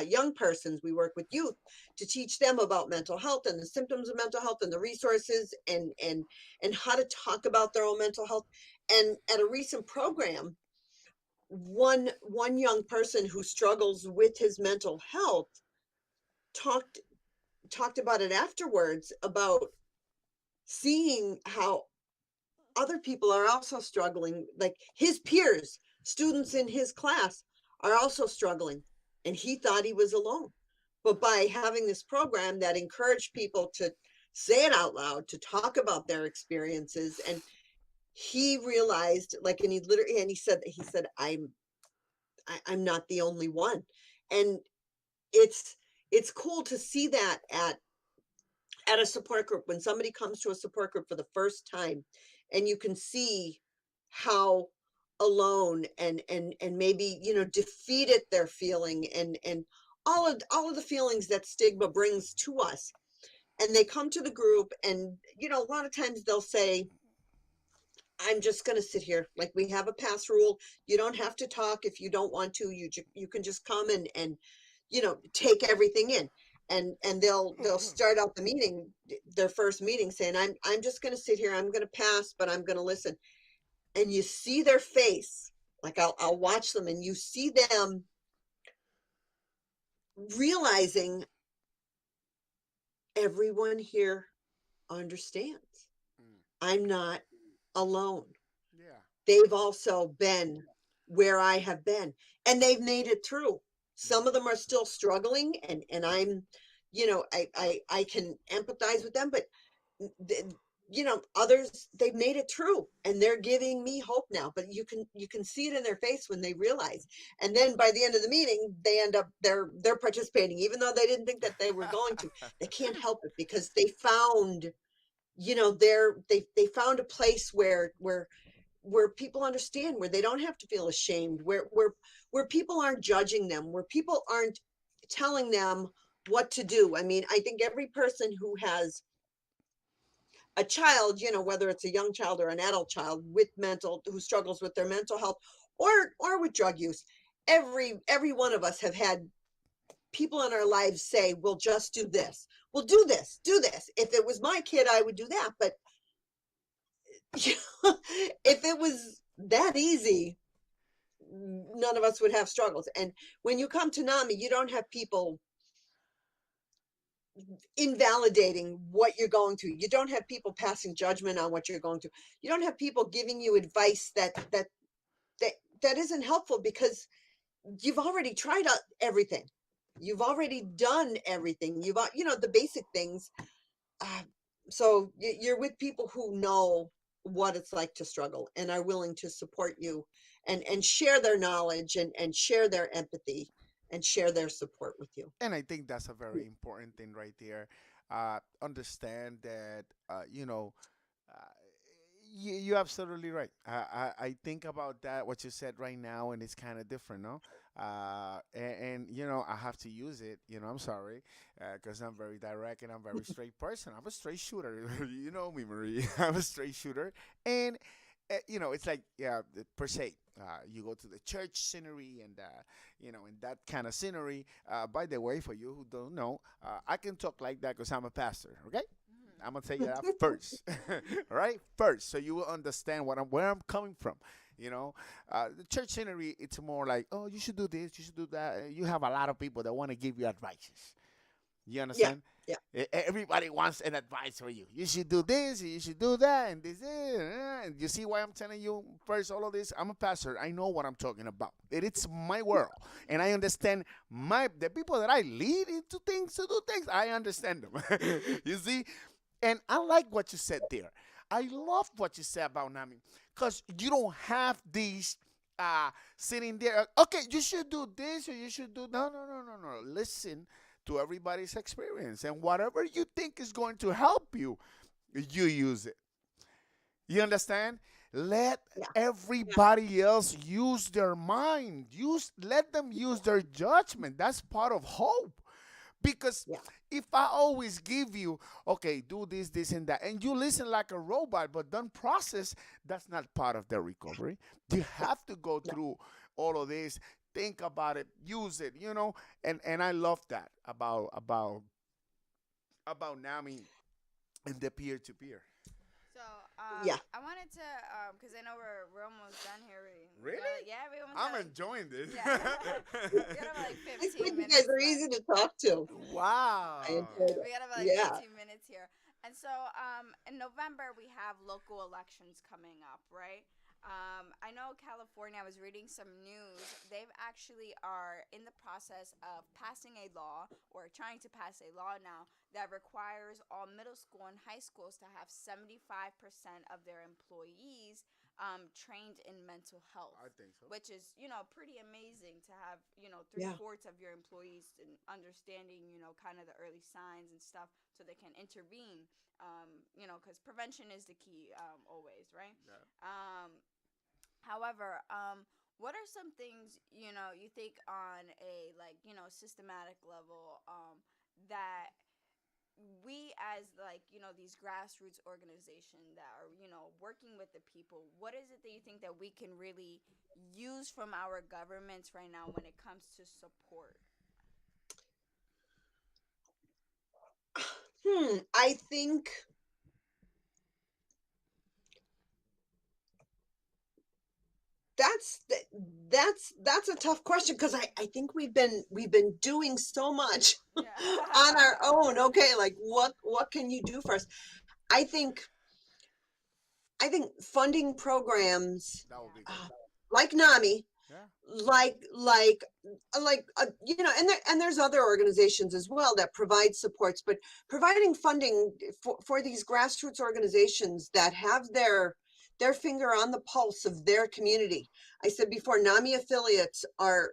Speaker 3: young persons, we work with youth to teach them about mental health and the symptoms of mental health and the resources and how to talk about their own mental health. And at a recent program, one young person who struggles with his mental health talked talked about it afterwards, about seeing how other people are also struggling, like his peers, students in his class are also struggling, and he thought he was alone. But by having this program that encouraged people to say it out loud, to talk about their experiences, and he realized, like, and he literally, and he said, I'm not the only one. And it's it's cool to see that at a support group, when somebody comes to a support group for the first time, and you can see how alone and maybe, defeated they're feeling, and all of the feelings that stigma brings to us. And they come to the group, and a lot of times they'll say, I'm just going to sit here. Like, we have a pass rule. You don't have to talk if you don't want to. You can just come and take everything in. And they'll start out the meeting, their first meeting, saying, I'm just going to sit here. I'm going to pass, but I'm going to listen. And you see their face. Like, I'll watch them, and you see them realizing everyone here understands.
Speaker 1: Mm,
Speaker 3: I'm not alone.
Speaker 1: yeah.
Speaker 3: They've also been where I have been, and they've made it through. Some of them are still struggling, and I'm, I can empathize with them, but others, they've made it through, and they're giving me hope now. But you can see it in their face when they realize. And then by the end of the meeting, they end up, they're participating, even though they didn't think that they were going to. They can't help it because they found, they found a place where people understand, where they don't have to feel ashamed, where people aren't judging them, where people aren't telling them what to do. I mean, I think every person who has a child, whether it's a young child or an adult child who struggles with their mental health, or with drug use, every one of us have had people in our lives say, we'll just do this. We'll do this. If it was my kid, I would do that. But if it was that easy, none of us would have struggles. And when you come to NAMI, you don't have people invalidating what you're going through. You don't have people passing judgment on what you're going through. You don't have people giving you advice that that isn't helpful, because you've already tried everything. You've already done everything. The basic things. So you're with people who know what it's like to struggle and are willing to support you and share their knowledge and share their empathy and share their support with you.
Speaker 1: And I think that's a very important thing right there. Understand that, uh, you're absolutely right. I think about that, what you said right now, and it's kind of different, no? I have to use it. I'm sorry, because I'm very direct and I'm very straight person. I'm a straight shooter. You know me, Marie. I'm a straight shooter. And, it's like, yeah, per se. You go to the church scenery and, in that kind of scenery. By the way, for you who don't know, I can talk like that because I'm a pastor, okay? I'm gonna tell you that first, all right? First, so you will understand where I'm coming from. The church scenery, it's more like, oh, you should do this, you should do that. You have a lot of people that want to give you advices. You
Speaker 3: Yeah,
Speaker 1: understand?
Speaker 3: yeah,
Speaker 1: Everybody wants an advice for you. You should do this, you should do that, and this. And you see why I'm telling you first all of this? I'm a pastor. I know what I'm talking about. It's my world, and I understand the people that I lead into things to do things. I understand them. You see, and I like what you said there. I love what you said about NAMI because you don't have these sitting there. Okay, you should do this or you should do no. Listen to everybody's experience and whatever you think is going to help you, you use it. You understand? Let
Speaker 3: yeah, yeah,
Speaker 1: everybody else use their mind. Let them use their judgment. That's part of hope. Because
Speaker 3: yeah,
Speaker 1: if I always give you, okay, do this, this, and that, and you listen like a robot, but don't process, that's not part of the recovery. You
Speaker 3: yeah,
Speaker 1: have to go
Speaker 3: yeah.
Speaker 1: through all of this, think about it, use it, and I love that about NAMI and the peer to peer.
Speaker 2: So,
Speaker 3: Yeah.
Speaker 2: I wanted to, because I know we're almost done here.
Speaker 1: Really?
Speaker 2: Yeah, we almost
Speaker 1: I'm
Speaker 2: got like,
Speaker 1: enjoying this.
Speaker 2: yeah, we got about like
Speaker 3: I
Speaker 2: 15
Speaker 3: think you guys
Speaker 2: minutes
Speaker 3: are
Speaker 2: left.
Speaker 3: easy to talk to. I
Speaker 1: Wow.
Speaker 2: Yeah,
Speaker 3: enjoyed it.
Speaker 2: we got about like
Speaker 3: Yeah.
Speaker 2: 15 minutes here. And so, in November we have local elections coming up, right? I know California. I was reading some news. They've actually are in the process of passing a law or trying to pass a law now that requires all middle school and high schools to have 75% of their employees trained in mental health,
Speaker 1: I think so.
Speaker 2: which is pretty amazing to have three
Speaker 3: Yeah.
Speaker 2: fourths of your employees in understanding kind of the early signs and stuff so they can intervene. Because prevention is the key, always, right?
Speaker 1: Yeah.
Speaker 2: However, what are some things you think on a like systematic level that we as like these grassroots organizations that are working with the people, what is it that you think that we can really use from our governments right now when it comes to support?
Speaker 3: I think that's that's a tough question because I think we've been doing so much
Speaker 2: Yeah.
Speaker 3: on our own. Okay, like what can you do for us? I think I think funding programs
Speaker 1: That would be good.
Speaker 3: uh, like NAMI,
Speaker 1: Yeah.
Speaker 3: and there's other organizations as well that provide supports, but providing funding for these grassroots organizations that have their finger on the pulse of their community. I said before, NAMI affiliates are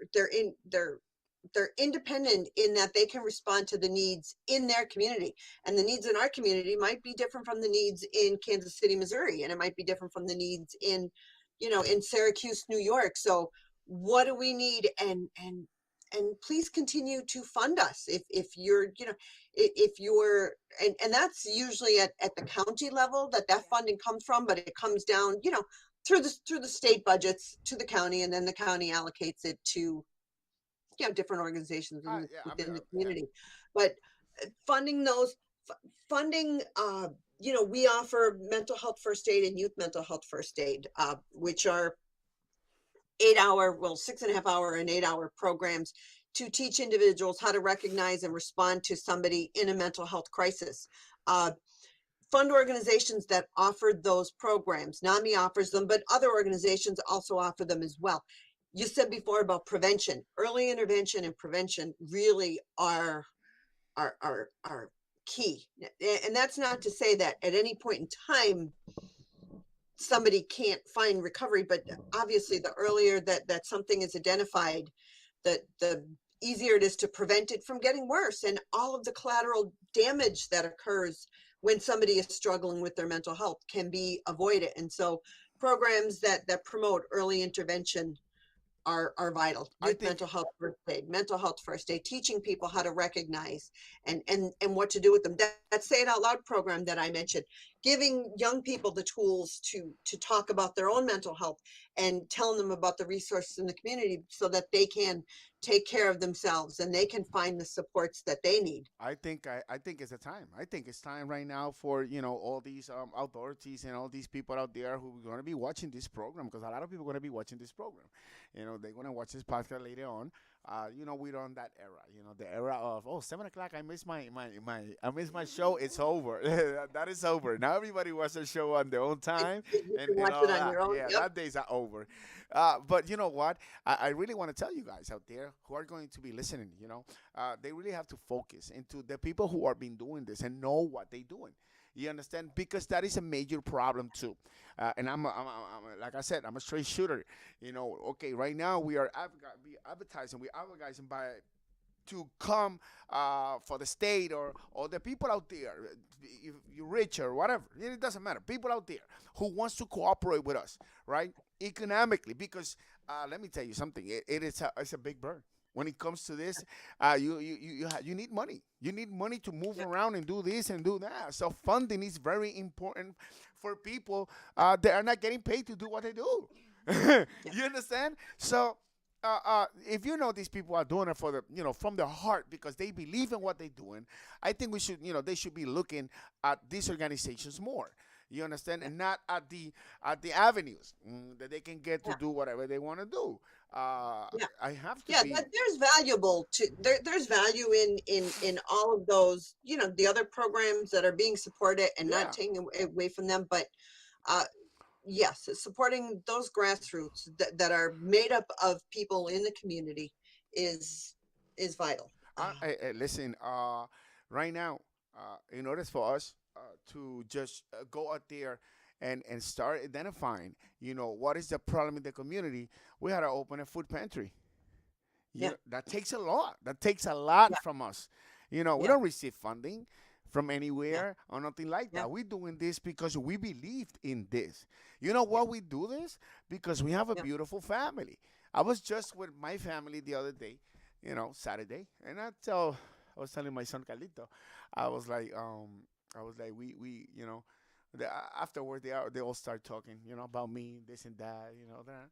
Speaker 3: they're independent in that they can respond to the needs in their community, and the needs in our community might be different from the needs in Kansas City, Missouri, and it might be different from the needs in in Syracuse, New York. So what do we need? And please continue to fund us if you're if you're and that's usually at the county level that
Speaker 2: Yeah.
Speaker 3: funding comes from, but it comes down through the state budgets to the county, and then the county allocates it to different organizations
Speaker 1: Yeah. I mean,
Speaker 3: within the
Speaker 1: yeah.
Speaker 3: community. But funding those funding we offer mental health first aid and youth mental health first aid, which are 8 hour, well, 6.5 hour and 8 hour programs to teach individuals how to recognize and respond to somebody in a mental health crisis. uh, Fund organizations that offer those programs. NAMI offers them, but other organizations also offer them as well. You said before about prevention. Early intervention and prevention really are key. And that's not to say that at any point in time somebody can't find recovery, but obviously the earlier that something is identified, the easier it is to prevent it from getting worse, and all of the collateral damage that occurs when somebody is struggling with their mental health can be avoided. And so programs that promote early intervention are vital.
Speaker 1: I
Speaker 3: Youth
Speaker 1: think
Speaker 3: mental health first aid, teaching people how to recognize and what to do with them. That Say It Out Loud program that I mentioned, giving young people the tools to talk about their own mental health and telling them about the resources in the community so that they can take care of themselves and they can find the supports that they need.
Speaker 1: I think it's a time. I think it's time right now for all these authorities and all these people out there who are going to be watching this program, because a lot of people are going to be watching this program. They're going to watch this podcast later on. We're on that era. The era of 7 o'clock. I missed my show. It's over. That is over. Now everybody watches their show on their own time
Speaker 3: You
Speaker 1: and
Speaker 3: can
Speaker 1: and
Speaker 3: watch
Speaker 1: all
Speaker 3: it on
Speaker 1: that.
Speaker 3: your own.
Speaker 1: Yeah,
Speaker 3: Yep.
Speaker 1: that days are over. But you know what? I really want to tell you guys out there who are going to be listening. They really have to focus into the people who are been doing this and know what they're doing. You understand? Because that is a major problem too. And like I said, I'm a straight shooter. Okay, right now we're advertising by to come for the state or the people out there, if you're rich or whatever, it doesn't matter. People out there who wants to cooperate with us, right, economically, because let me tell you something. It's a big burn. When it comes to this, you need money. You need money to move
Speaker 3: Yep.
Speaker 1: around and do this and do that. So funding is very important for people that are not getting paid to do what they do.
Speaker 3: Yep.
Speaker 1: You understand? So if these people are doing it for from their heart because they believe in what they're doing, I think they should be looking at these organizations more. You understand, and not at the avenues that they can get to
Speaker 3: Yeah.
Speaker 1: do whatever they want to do.
Speaker 3: Yeah.
Speaker 1: I have to
Speaker 3: Yeah,
Speaker 1: be.
Speaker 3: there's value in all of those, the other programs that are being supported and not
Speaker 1: Yeah,
Speaker 3: taking away from them. But uh, yes, supporting those grassroots that are made up of people in the community is is vital.
Speaker 1: listen. Right now, in order for us to just go out there and start identifying, what is the problem in the community, we had to open a food pantry.
Speaker 3: Yeah,
Speaker 1: That takes a lot. That takes a lot
Speaker 3: yeah,
Speaker 1: from us. We
Speaker 3: yeah,
Speaker 1: don't receive funding from
Speaker 3: yeah,
Speaker 1: anywhere or nothing like
Speaker 3: yeah,
Speaker 1: that. We're doing this because we believed in this. You know
Speaker 3: yeah,
Speaker 1: what we do this? Because we have a
Speaker 3: yeah,
Speaker 1: beautiful family. I was just with my family the other day, Saturday, and I was telling my son Carlito, I was like, we, afterward they all start talking, about me, this and that, that.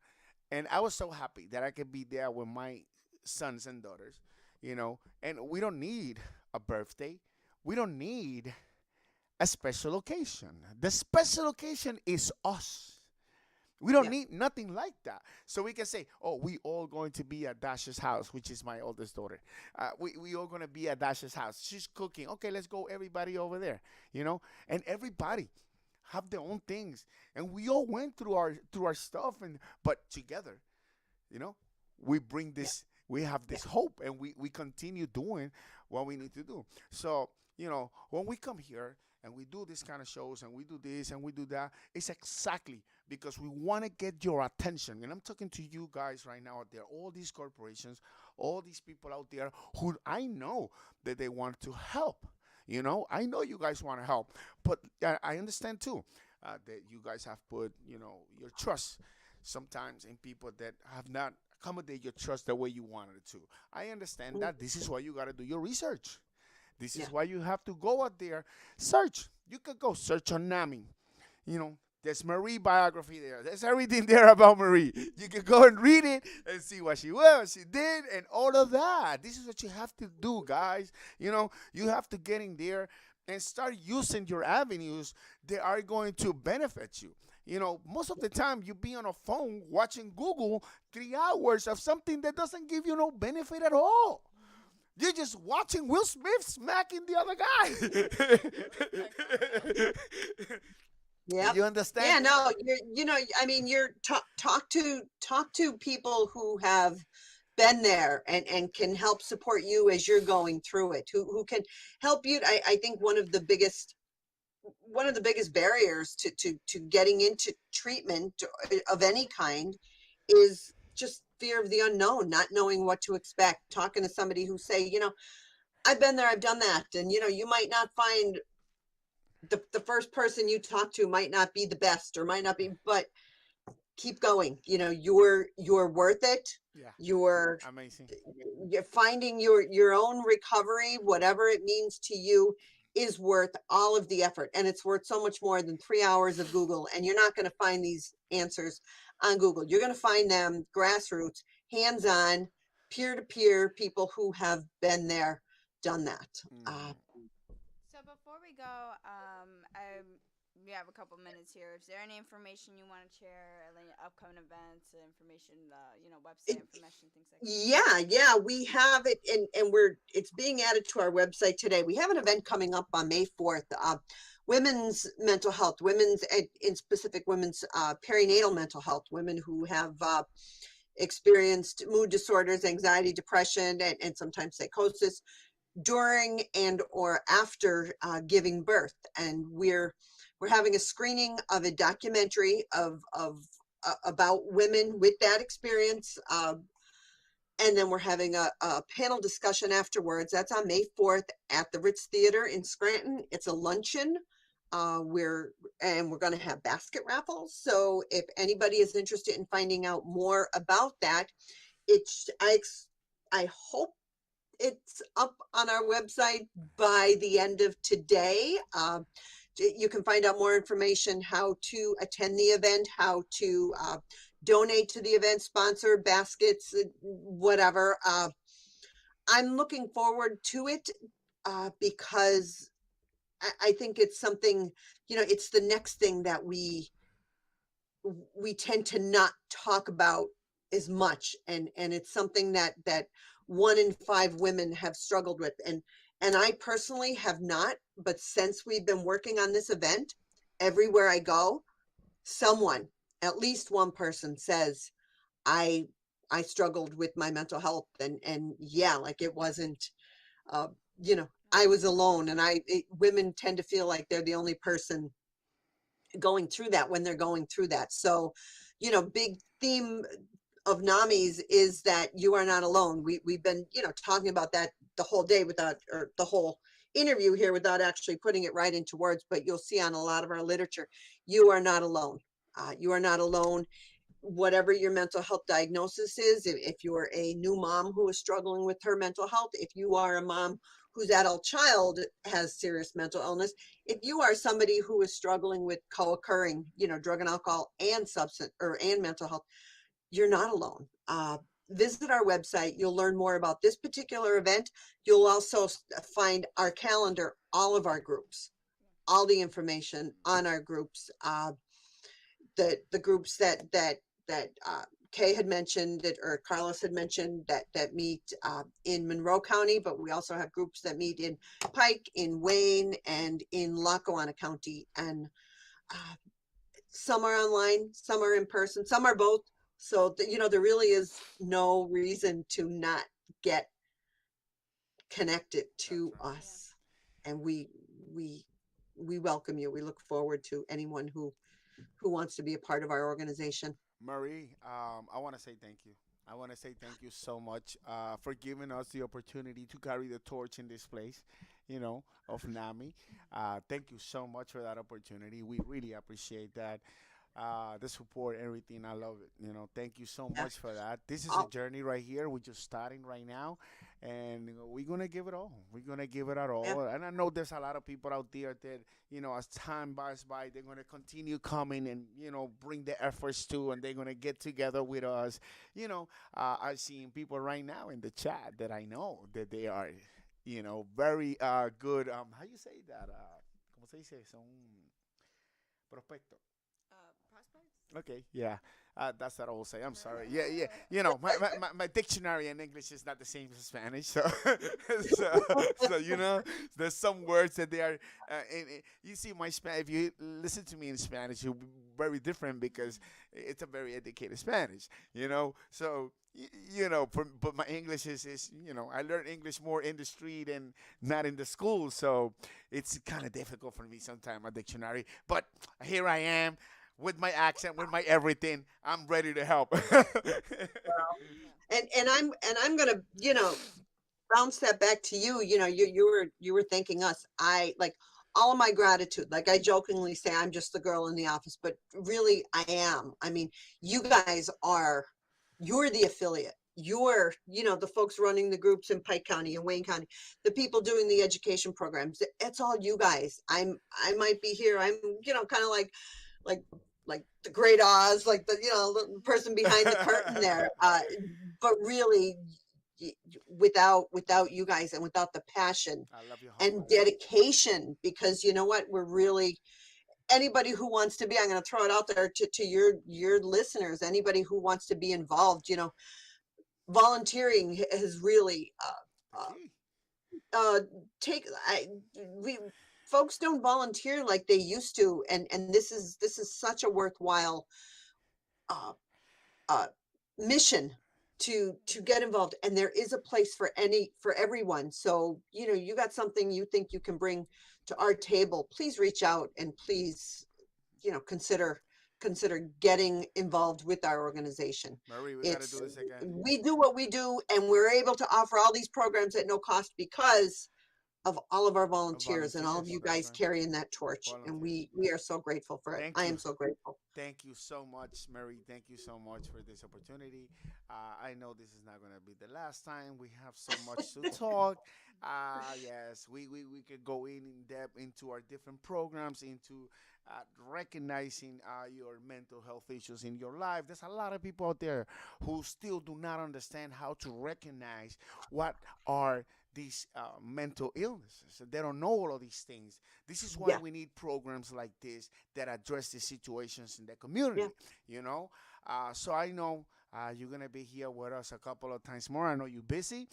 Speaker 1: And I was so happy that I could be there with my sons and daughters, and we don't need a birthday. We don't need a special occasion. The special occasion is us. We don't
Speaker 3: yeah,
Speaker 1: need nothing like that. So we can say, oh, we all going to be at Dasha's house, which is my oldest daughter. We all going to be at Dasha's house. She's cooking. Okay, let's go everybody over there, and everybody have their own things. And we all went through our stuff, but together, you know we bring
Speaker 3: yeah,
Speaker 1: this, we have
Speaker 3: yeah,
Speaker 1: this hope, and we continue doing what we need to do. So when we come here and we do this kind of shows and we do this and we do that, it's exactly because we want to get your attention. And I'm talking to you guys right now out there, all these corporations, all these people out there who I know that they want to help. I know you guys want to help, but I understand too that you guys have put your trust sometimes in people that have not accommodated your trust the way you wanted it to. I understand
Speaker 3: mm,
Speaker 1: that. This is why you got to do your research. This
Speaker 3: yeah,
Speaker 1: is why you have to go out there, search. You could go search on NAMI. There's Marie biography there. There's everything there about Marie. You can go and read it and see what she was, she did, and all of that. This is what you have to do, guys. You have to get in there and start using your avenues that are going to benefit you. Most of the time you be on a phone watching Google 3 hours of something that doesn't give you no benefit at all. You're just watching Will Smith smacking the other guy.
Speaker 3: yeah.
Speaker 1: You
Speaker 3: Yeah,
Speaker 1: understand?
Speaker 3: no, I mean, talk to people who have been there and can help support you as you're going through it, who can help you. I think one of the biggest barriers to getting into treatment of any kind is just fear of the unknown, not knowing what to expect, talking to somebody who say, I've been there, I've done that. And you might not find the first person you talk to might not be the best or might not be, but keep going. You're worth it.
Speaker 1: Yeah,
Speaker 3: You're
Speaker 1: amazing.
Speaker 3: you're finding your own recovery, whatever it means to you, is worth all of the effort, and it's worth so much more than 3 hours of Google. And you're not going to find these answers on Google. You're going to find them grassroots, hands-on, peer-to-peer people who have been there, done that. uh,
Speaker 1: Mm.
Speaker 2: So before we go, we have a couple minutes here. Is there any information you want to share? Any upcoming events, information, website information, things like that?
Speaker 3: yeah, we have it, and it's being added to our website today. We have an event coming up on May 4th. Women's mental health, women's, in specific, women's perinatal mental health, women who have experienced mood disorders, anxiety, depression, and sometimes psychosis during and or after giving birth. And we're having a screening of a documentary of about women with that experience. And then we're having a panel discussion afterwards. That's on May 4th at the Ritz Theater in Scranton. It's a luncheon. We're going to have basket raffles. So if anybody is interested in finding out more about that, it's I hope it's up on our website by the end of today. You can find out more information, how to attend the event, how to donate to the event, sponsor baskets, whatever. I'm looking forward to it because I think it's something, it's the next thing that we tend to not talk about as much, and it's something that 1 in 5 women have struggled with, and I personally have not, but since we've been working on this event, everywhere I go, someone, at least one person says, I I struggled with my mental health, and yeah, like it wasn't, uh, I was alone. And women tend to feel like they're the only person going through that when they're going through that. So, big theme of NAMI's is that you are not alone. We've been, talking about that the whole day without, or the whole interview here without actually putting it right into words, but you'll see on a lot of our literature, you are not alone. You are not alone. Whatever your mental health diagnosis is, if you're a new mom who is struggling with her mental health, if you are a mom whose adult child has serious mental illness, if you are somebody who is struggling with co-occurring, drug and alcohol and substance and mental health, you're not alone. Visit our website. You'll learn more about this particular event. You'll also find our calendar, all of our groups, all the information on our groups. The groups that Kay had mentioned, or Carlos had mentioned, that meet in Monroe County, but we also have groups that meet in Pike, in Wayne, and in Lackawanna County. And uh, some are online, some are in person, some are both. So there really is no reason to not get connected
Speaker 1: That's
Speaker 3: to
Speaker 1: right.
Speaker 2: Yeah.
Speaker 3: us. And we we welcome you. We look forward to anyone who wants to be a part of our organization.
Speaker 1: Marie, I want to say thank you. I want to say thank you so much for giving us the opportunity to carry the torch in this place, of NAMI. Thank you so much for that opportunity. We really appreciate that. The support, everything. I love it. Thank you so
Speaker 3: Yeah.
Speaker 1: much for that. This is a
Speaker 3: Oh,
Speaker 1: journey right here. We're just starting right now, and we're gonna give it all. We're gonna give it our
Speaker 3: yeah.
Speaker 1: all. And I know there's a lot of people out there that, as time passes by, they're gonna continue coming and bring the efforts too, and they're gonna get together with us. I've seen people right now in the chat that I know that they are, very good. How you say that? ¿Cómo se dice? Son prospectos.
Speaker 2: Prospects.
Speaker 1: Okay, yeah. That's what I will say. I'm sorry. Yeah, yeah. My dictionary in English is not the same as Spanish, so so there's some words that they are. You see, my Spanish. If you listen to me in Spanish, you'll be very different because it's a very educated Spanish. So but my English is, I learned English more in the street and not in the school, so it's kind of difficult for me sometimes a dictionary. But here I am with my accent, with my everything. I'm ready to help.
Speaker 2: Yeah.
Speaker 3: And I'm gonna, bounce that back to you. You were thanking us. I like all of my gratitude. Like I jokingly say, I'm just the girl in the office, but really I am. I mean, you guys you're the affiliate. You're, the folks running the groups in Pike County and Wayne County, the people doing the education programs. It's all you guys. I might be here. I'm, kind of like like the great Oz, like the person behind the curtain there. But really, without you guys and without the passion
Speaker 1: I love your heart.
Speaker 3: and dedication, because you know what, we're really, anybody who wants to be, I'm going to throw it out there to your listeners, anybody who wants to be involved, volunteering has really
Speaker 1: The key.
Speaker 3: uh take I we folks don't volunteer like they used to, and this is such a worthwhile uh uh mission to get involved, and there is a place for everyone. So you got something you think you can bring to our table, please reach out and please consider getting involved with our organization.
Speaker 1: Marie, we got to do
Speaker 3: It's
Speaker 1: this again.
Speaker 3: We do what we do, and we're able to offer all these programs at no cost because of all of our volunteers and all of
Speaker 1: Volunteers,
Speaker 3: you
Speaker 1: that's
Speaker 3: guys
Speaker 1: right.
Speaker 3: carrying that torch, and
Speaker 1: Volunteers.
Speaker 3: we are so grateful for it.
Speaker 1: Thank
Speaker 3: I
Speaker 1: you.
Speaker 3: am so grateful.
Speaker 1: Thank you so much, Mary. Thank you so much for this opportunity. I know this is not going to be the last time. We have so much to talk. Yes, we could go in depth into our different programs, into recognizing your mental health issues in your life. There's a lot of people out there who still do not understand how to recognize what are these mental illnesses. They don't know all of these things. This is why
Speaker 3: Yeah,
Speaker 1: we need programs like this that address the situations in the
Speaker 3: yeah.
Speaker 1: community. You know, so I know you're gonna be here with us a couple of times more. I know you're busy.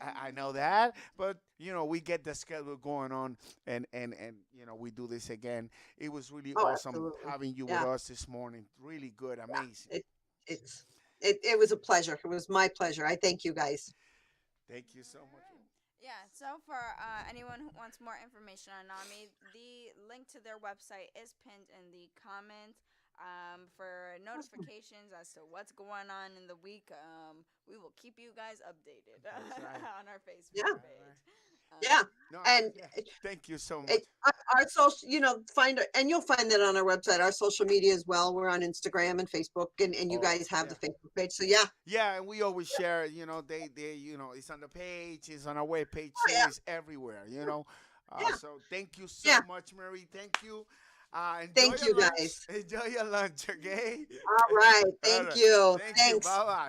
Speaker 1: I know that, but we get the schedule going on, and we do this again. It was really
Speaker 3: Oh,
Speaker 1: awesome
Speaker 3: absolutely.
Speaker 1: having you with
Speaker 3: Yeah,
Speaker 1: us this morning. Really good, amazing.
Speaker 3: it it's it was a pleasure. It was my pleasure. I thank you guys.
Speaker 1: Thank you
Speaker 2: All
Speaker 1: so much.
Speaker 2: right. Yeah, so for anyone who wants more information on NAMI, the link to their website is pinned in the comments. For
Speaker 3: Awesome.
Speaker 2: notifications as to what's going on in the week, we will keep you guys updated
Speaker 1: That's right.
Speaker 2: on our Facebook
Speaker 3: Yeah,
Speaker 1: All
Speaker 2: page.
Speaker 1: right.
Speaker 3: yeah.
Speaker 1: No,
Speaker 3: And
Speaker 1: yeah. Thank you so much.
Speaker 3: it, our social, and you'll find that on our website, our social media as well. We're on Instagram and Facebook, and you
Speaker 1: Oh,
Speaker 3: guys have
Speaker 1: yeah.
Speaker 3: the Facebook page. So yeah,
Speaker 1: Yeah, and we always share. It's on the page, it's on our web page
Speaker 3: oh
Speaker 1: too,
Speaker 3: yeah,
Speaker 1: it's everywhere.
Speaker 3: yeah,
Speaker 1: So thank you so
Speaker 3: yeah.
Speaker 1: much, Mary. Thank you. Enjoy
Speaker 3: Thank you
Speaker 1: your lunch.
Speaker 3: guys.
Speaker 1: Enjoy your lunch, okay?
Speaker 3: All right.
Speaker 1: All
Speaker 3: Thank
Speaker 1: right.
Speaker 3: you.
Speaker 1: Thank you.
Speaker 3: Thanks.
Speaker 1: Bye bye.